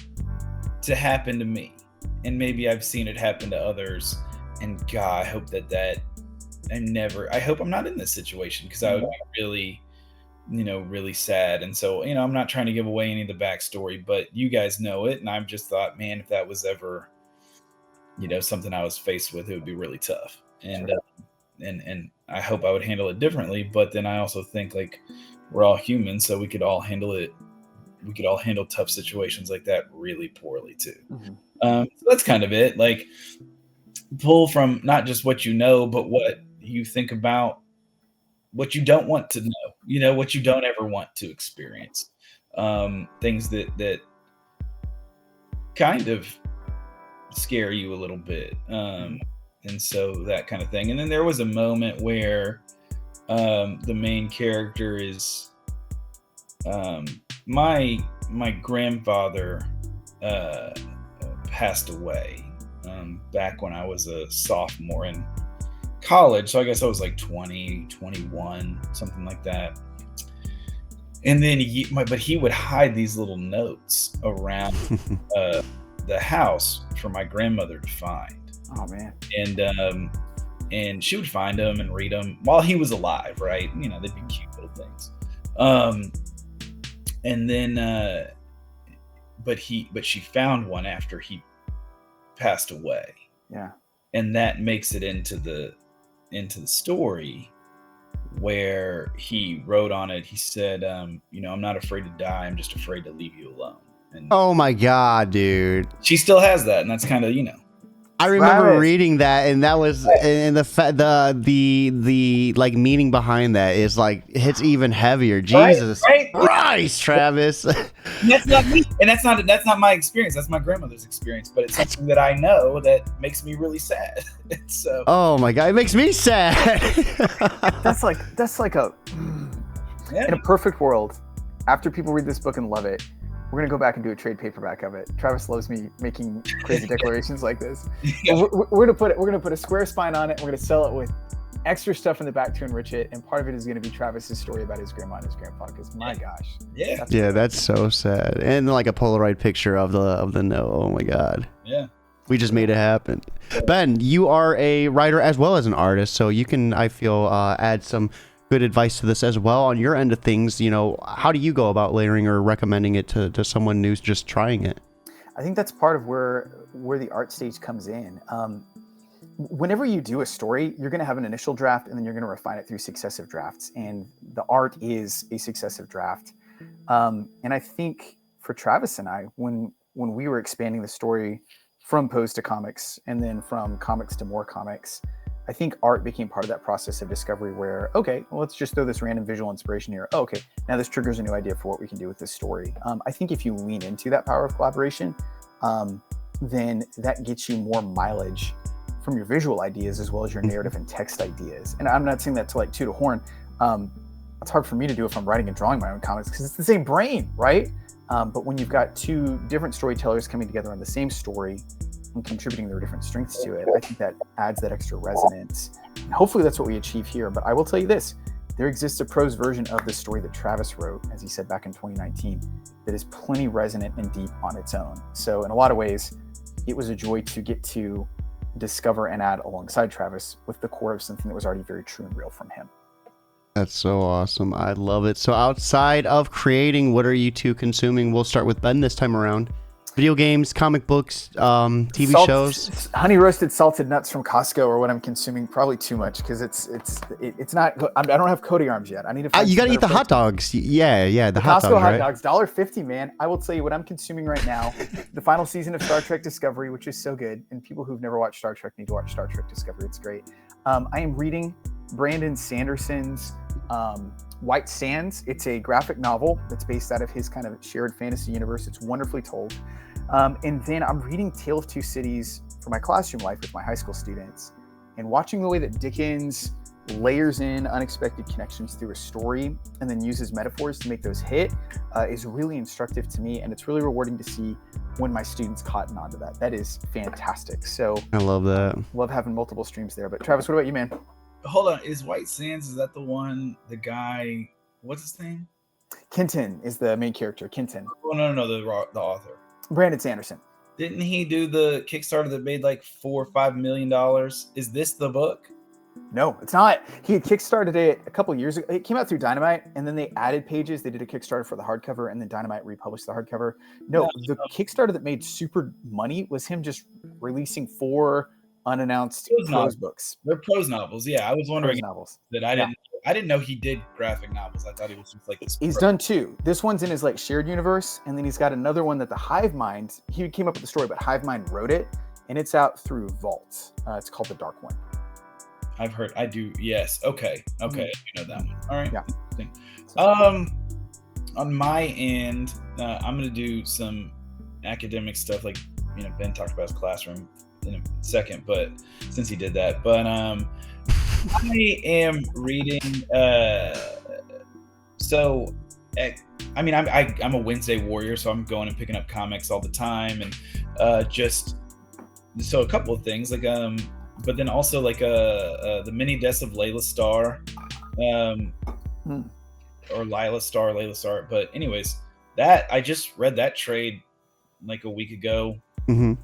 to happen to me, and maybe I've seen it happen to others, and God, I hope that I hope I'm not in this situation, because I would be really, you know, really sad. And so, you know, I'm not trying to give away any of the backstory, but you guys know it. And I've just thought, man, if that was ever, you know, something I was faced with, it would be really tough. And, and I hope I would handle it differently. But then I also think, like, we're all human, so we could all handle it. We could all handle tough situations like that really poorly too. So that's kind of it. Like, pull from not just what you know, but what you think about, what you don't want to know, you know, what you don't ever want to experience, things that kind of scare you a little bit, and so that kind of thing. And then there was a moment where the main character is my grandfather passed away back when I was a sophomore in college. So I guess I was like 20, 21, something like that. And then but he would hide these little notes around the house for my grandmother to find. Oh man. And she would find them and read them while he was alive, right? You know, they'd be cute little things. And then but she found one after he passed away. Yeah. And that makes it into the story, where he wrote on it, he said, you know, I'm not afraid to die, I'm just afraid to leave you alone. And Oh my God, dude. she still has that, and that's kind of, you know, I remember Travis. reading that, and that was, and the like meaning behind that is like hits even heavier. Jesus Right? Christ, Travis. And that's not me, and that's not my experience. That's my grandmother's experience, but it's something that I know that makes me really sad. So, Oh my God, it makes me sad. That's like a yeah. in a perfect world. After people read this book and love it, we're gonna go back and do a trade paperback of it. Travis loves me making crazy declarations like this. We're gonna put a square spine on it. We're gonna sell it with extra stuff in the back to enrich it, and part of it is gonna be Travis's story about his grandma and his grandpa. Because my gosh, Yeah. Yeah, that's so sad. And like a Polaroid picture of the note. Oh my God. Yeah. We just made it happen. Ben, you are a writer as well as an artist, so you can, I feel, add some good advice to this as well on your end of things. You know, how do you go about layering or recommending it to someone who's just trying it? I think that's part of where the art stage comes in. Whenever you do a story, you're going to have an initial draft, and then you're going to refine it through successive drafts. And the art is a successive draft. And I think for Travis and I, when we were expanding the story from Pose to comics, and then from comics to more comics, I think art became part of that process of discovery where, okay, well, let's just throw this random visual inspiration here. Oh, okay, now this triggers a new idea for what we can do with this story. I think if you lean into that power of collaboration, then that gets you more mileage from your visual ideas as well as your narrative and text ideas. And I'm not saying that to like toot a horn. It's hard for me to do if I'm writing and drawing my own comics because it's the same brain, right? But when you've got two different storytellers coming together on the same story and contributing their different strengths to it, I think that adds that extra resonance. And hopefully that's what we achieve here. But I will tell you this, there exists a prose version of the story that Travis wrote, as he said back in 2019, that is plenty resonant and deep on its own. So in a lot of ways, it was a joy to get to discover and add alongside Travis with the core of something that was already very true and real from him. That's so awesome. I love it. So outside of creating, what are you two consuming? We'll start with Ben this time around. Video games, comic books, TV shows. Honey roasted salted nuts from Costco or what I'm consuming. Probably too much because it's not. I don't have Cody arms yet. I need to. Find you got to eat the hot dogs. Yeah, the hot Costco dogs, hot right? dogs, $1.50, man. I will tell you what I'm consuming right now. The final season of Star Trek Discovery, which is so good, and people who've never watched Star Trek need to watch Star Trek Discovery. It's great. I am reading Brandon Sanderson's White Sands. It's a graphic novel that's based out of his kind of shared fantasy universe. It's wonderfully told. And then I'm reading Tale of Two Cities for my classroom life with my high school students, and watching the way that Dickens layers in unexpected connections through a story and then uses metaphors to make those hit is really instructive to me, and it's really rewarding to see when my students cotton onto that. That is fantastic. So I love that. Love having multiple streams there. But Travis, what about you, man? Hold on, is White Sands, is that the one, the guy, what's his name? Kenton is the main character, Kenton. Oh, no, the author. Brandon Sanderson. Didn't he do the Kickstarter that made like $4 or $5 million? Is this the book? No, it's not. He had Kickstarted it a couple years ago. It came out through Dynamite, and then they added pages. They did a Kickstarter for the hardcover, and then Dynamite republished the hardcover. No, the Kickstarter that made super money was him just releasing 4 unannounced prose books. They're prose novels. Yeah, I was wondering novels. That I didn't know he did graphic novels. I thought he was just like this. He's done 2. This one's in his like shared universe, and then he's got another one that the Hive Mind, he came up with the story, but Hive Mind wrote it, and it's out through Vault. It's called The Dark One. I've heard. I do. Yes. Okay. You know that one. All right. Yeah. On my end, I'm gonna do some academic stuff, like Ben talked about his classroom in a second, but since he did that, but I am reading. I'm a Wednesday warrior, so I'm going and picking up comics all the time, and just so a couple of things like but then also like the mini deaths of Layla Starr, or Layla Starr. But anyways, that I just read that trade like a week ago,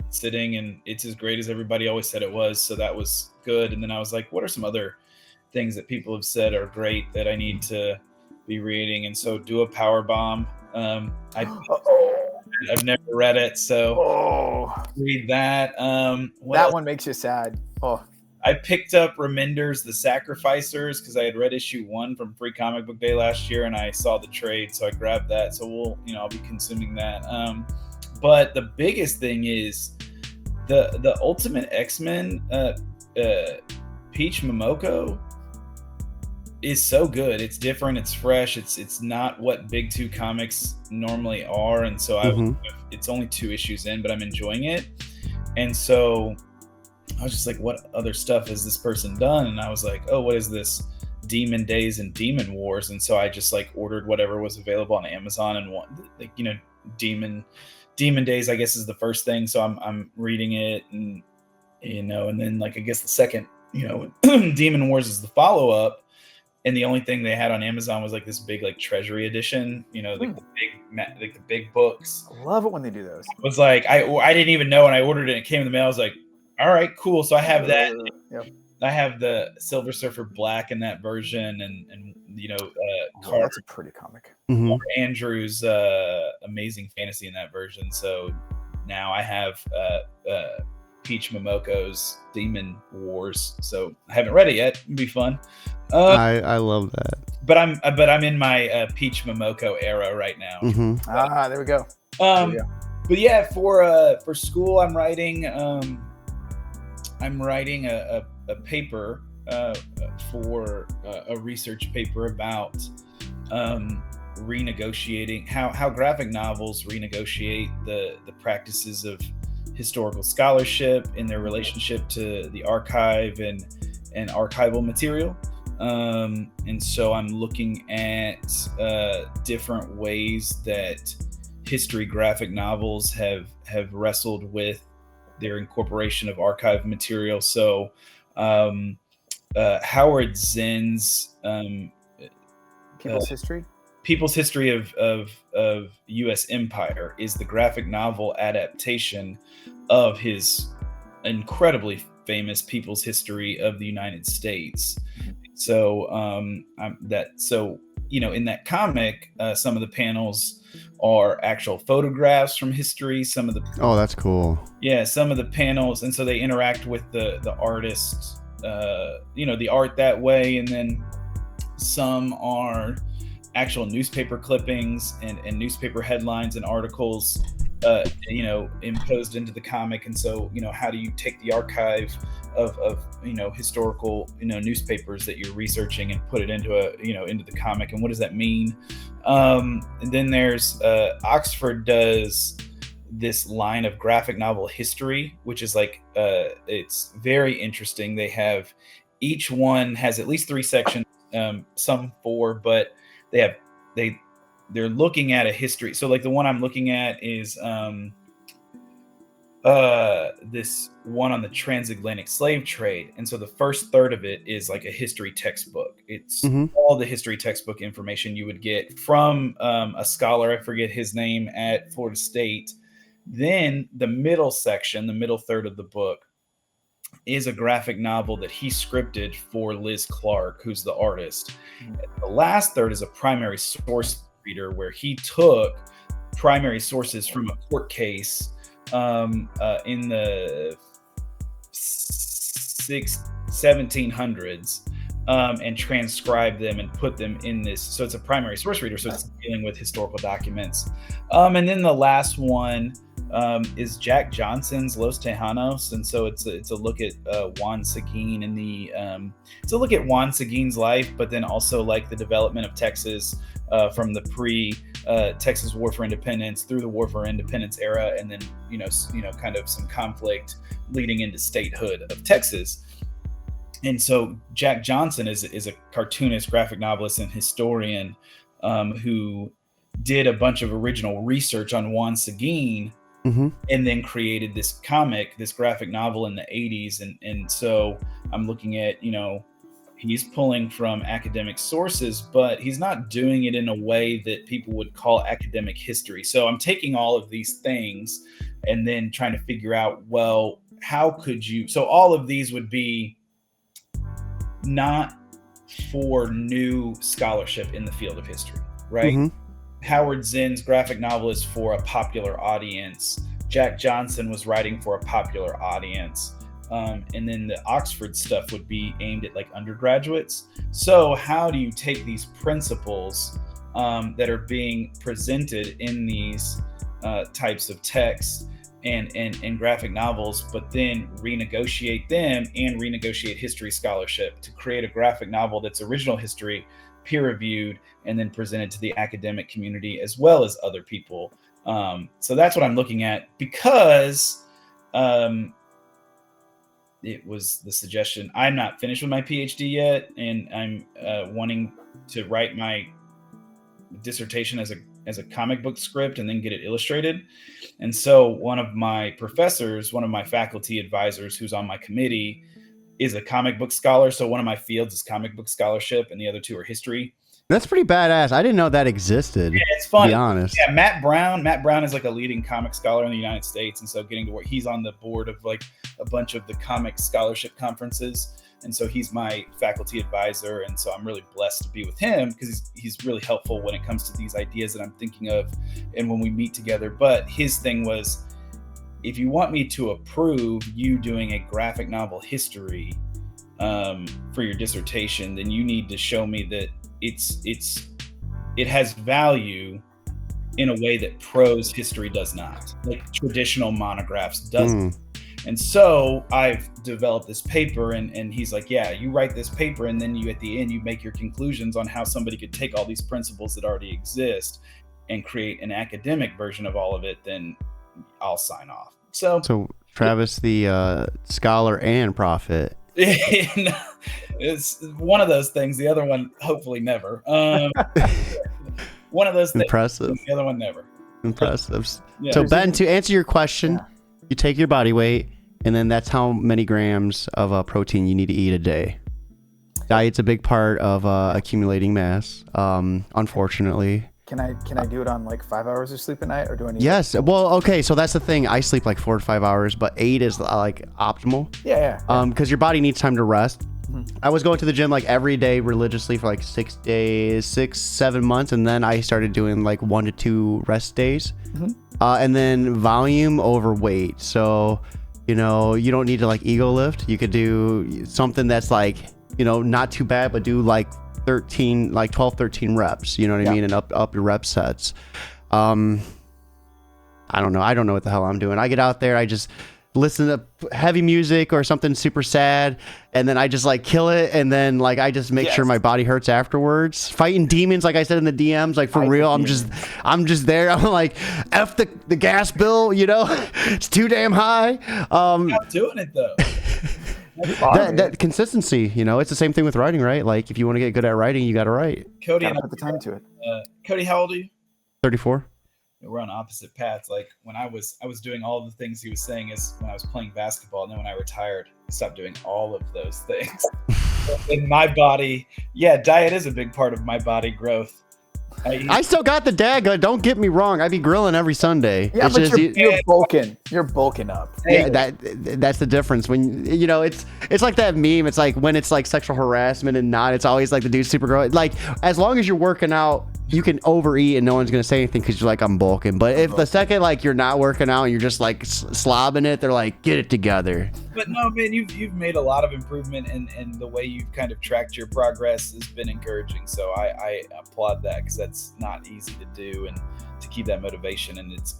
sitting, and it's as great as everybody always said it was. So that was good. And then I was like, what are some other things that people have said are great that I need to be reading? And so Do a Power Bomb. I've never read it, so read that. That one makes you sad. I picked up Remender's The Sacrificers because I had read issue 1 from Free Comic Book Day last year, and I saw the trade, so I grabbed that. So I'll be consuming that. But the biggest thing is the Ultimate X-Men, Peach Momoko is so good. It's different. It's fresh. It's not what Big 2 comics normally are, and so it's only 2 issues in, but I'm enjoying it. And so I was just like, what other stuff has this person done? And I was like, oh, what is this? Demon Days and Demon Wars. And so I just like ordered whatever was available on Amazon, and Demon Days, I guess, is the first thing. So I'm reading it, and and then like I guess the second, Demon Wars is the follow-up. And the only thing they had on Amazon was like this big like treasury edition, the big books. I love it when they do those. It was like I didn't even know when I ordered it. It came in the mail. I was like, all right, cool. So I have that. Yep. I have the Silver Surfer Black in that version, and that's a pretty comic. Carter Andrews' Amazing Fantasy in that version. So now I have Peach Momoko's Demon Wars. So I haven't read it yet. It'll be fun. I love that. But I'm in my Peach Momoko era right now. There we go. But yeah, for school, I'm writing a paper for a research paper about renegotiating how graphic novels renegotiate the practices of historical scholarship in their relationship to the archive and archival material. And so I'm looking at different ways that history graphic novels have wrestled with their incorporation of archive material. So Howard Zinn's People's History of U.S. Empire is the graphic novel adaptation of his incredibly famous People's History of the United States. So in that comic, some of the panels are actual photographs from history. Some of the that's cool. Yeah, some of the panels, and so they interact with the artist, the art that way, and then some are actual newspaper clippings and newspaper headlines and articles, imposed into the comic. And so, how do you take the archive of historical, newspapers that you're researching and put it into into the comic, and what does that mean? And then there's Oxford does this line of graphic novel history, which is like, it's very interesting. They have, each one has at least 3 sections, some 4, but they're looking at a history. So like the one I'm looking at is this one on the transatlantic slave trade. And so the first third of it is like a history textbook. It's all the history textbook information you would get from a scholar, I forget his name, at Florida State. Then the middle section, the middle third of the book, is a graphic novel that he scripted for Liz Clark, who's the artist. The last third is a primary source reader, where he took primary sources from a court case in the 1700s, and transcribed them and put them in this. So it's a primary source reader, so it's dealing with historical documents. And then the last one is Jack Johnson's Los Tejanos, and so it's a look at Juan Seguin and it's a look at Juan Seguin's life, but then also like the development of Texas from the Texas War for Independence through the War for Independence era, and then kind of some conflict leading into statehood of Texas. And so Jack Johnson is a cartoonist, graphic novelist, and historian who did a bunch of original research on Juan Seguin, and then created this comic, this graphic novel in the 80s. And so I'm looking at, he's pulling from academic sources, but he's not doing it in a way that people would call academic history. So I'm taking all of these things and then trying to figure out, well, how could you, so all of these would be not for new scholarship in the field of history, right? Howard Zinn's graphic novel is for a popular audience. Jack Johnson was writing for a popular audience. And then the Oxford stuff would be aimed at like undergraduates. So how do you take these principles that are being presented in these types of texts and graphic novels, but then renegotiate them and renegotiate history scholarship to create a graphic novel that's original history, peer-reviewed, and then presented to the academic community as well as other people. So that's what I'm looking at, because it was the suggestion. I'm not finished with my PhD yet, and I'm wanting to write my dissertation as a comic book script and then get it illustrated. And so one of my professors, one of my faculty advisors who's on my committee, is a comic book scholar. So one of my fields is comic book scholarship, and the other 2 are history. That's pretty badass. I didn't know that existed. Yeah, it's fun. To be honest. Yeah, Matt Brown is like a leading comic scholar in the United States, and so getting to work, he's on the board of like a bunch of the comic scholarship conferences, and so he's my faculty advisor, and so I'm really blessed to be with him because he's really helpful when it comes to these ideas that I'm thinking of, and when we meet together. But his thing was, if you want me to approve you doing a graphic novel history for your dissertation, then you need to show me that it has value in a way that prose history does not, like traditional monographs doesn't. And so I've developed this paper, and he's like, yeah, you write this paper, and then you, at the end, you make your conclusions on how somebody could take all these principles that already exist and create an academic version of all of it, then I'll sign off. So Travis, the scholar and prophet. It's one of those things. The other one, hopefully, never. One of those things. Impressive. The other one, never. Impressive. Yeah. So Ben, to answer your question, you take your body weight, and then that's how many grams of protein you need to eat a day. Diet's a big part of accumulating mass. Unfortunately. Can I do it on like 5 hours of sleep a night, or do I need? Yes. Well, okay. So that's the thing. I sleep like 4 to 5 hours, but 8 is like optimal. Yeah. Because your body needs time to rest. Mm-hmm. I was going to the gym like every day religiously for like 7 months, and then I started doing like 1 to 2 rest days, and then volume over weight. So, you don't need to like ego lift. You could do something that's like, not too bad, but do like 12, 13 reps. You know what I mean, and up your rep sets. I don't know. I don't know what the hell I'm doing. I get out there, I just listen to heavy music or something super sad, and then I just like kill it, and then like I just make sure my body hurts afterwards. Fighting demons, like I said in the DMs, like for real. I'm just there. I'm like, F the gas bill, it's too damn high. I'm not doing it though. that consistency, it's the same thing with writing, right? Like if you want to get good at writing, you got to write. Cody, put the time to it. Cody, how old are you? 34. We're on opposite paths. Like when I was doing all the things he was saying is when I was playing basketball, and then when I retired, I stopped doing all of those things. In my body, diet is a big part of my body growth. I still got the dad gut. Don't get me wrong. I be grilling every Sunday. Yeah, but you're bulking. You're bulking up. Yeah, that's the difference. When it's like that meme. It's like when it's like sexual harassment and not. It's always like the dude's super gross. Like as long as you're working out, you can overeat and no one's gonna say anything because you're like, I'm bulking. But if the second like you're not working out and you're just like slobbing it, they're like, get it together. But no, man, you've made a lot of improvement, and the way you've kind of tracked your progress has been encouraging. So I applaud that, because that's not easy to do, and to keep that motivation. And it's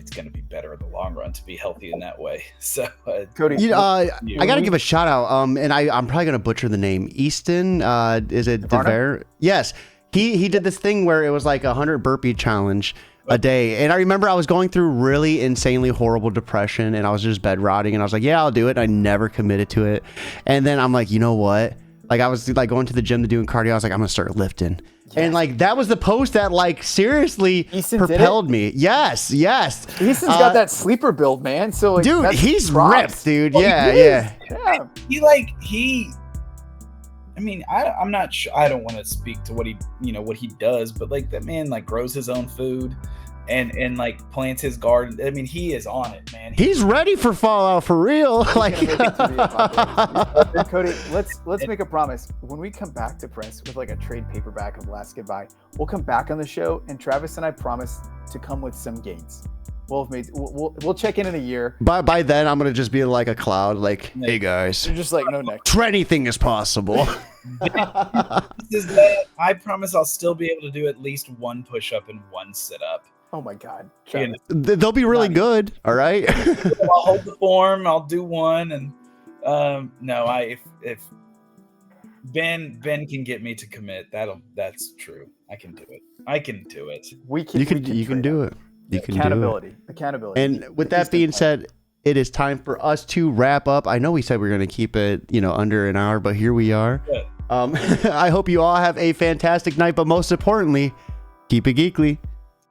going to be better in the long run to be healthy in that way. So Cody, I got to give a shout out. And I'm probably going to butcher the name. Easton, is it devour? Yes. He did this thing where it was like 100 burpee challenge a day. And I remember I was going through really insanely horrible depression, and I was just bed rotting, and I was like, yeah, I'll do it. I never committed to it. And then I'm like, you know what? Like I was like going to the gym to doing cardio. I was like, I'm going to start lifting. Yes. And like, that was the post that like seriously propelled me. Yes. Easton's got that sleeper build, man. So like, dude, he's ripped, dude. Well, yeah. I mean, I'm not sure. I don't want to speak to what he does, but like that man like grows his own food and like plants his garden. I mean, he is on it, man. He's ready for Fallout for real. Like, Cody, let's make a promise. When we come back to press with like a trade paperback of Last Goodbye, we'll come back on the show, and Travis and I promise to come with some gains. We'll check in a year. By then, I'm gonna just be like a cloud, like, hey guys, you're just like, no next. Anything is possible. I promise I'll still be able to do at least one push-up and one sit-up. Oh my God, they'll be good. All right. I'll hold the form. I'll do one, and if Ben can get me to commit, that's true. I can do it. You can do it. Accountability. And with that being said, it is time for us to wrap up. I know we said we were going to keep it, under an hour, but here we are. I hope you all have a fantastic night, but most importantly, keep it geekly.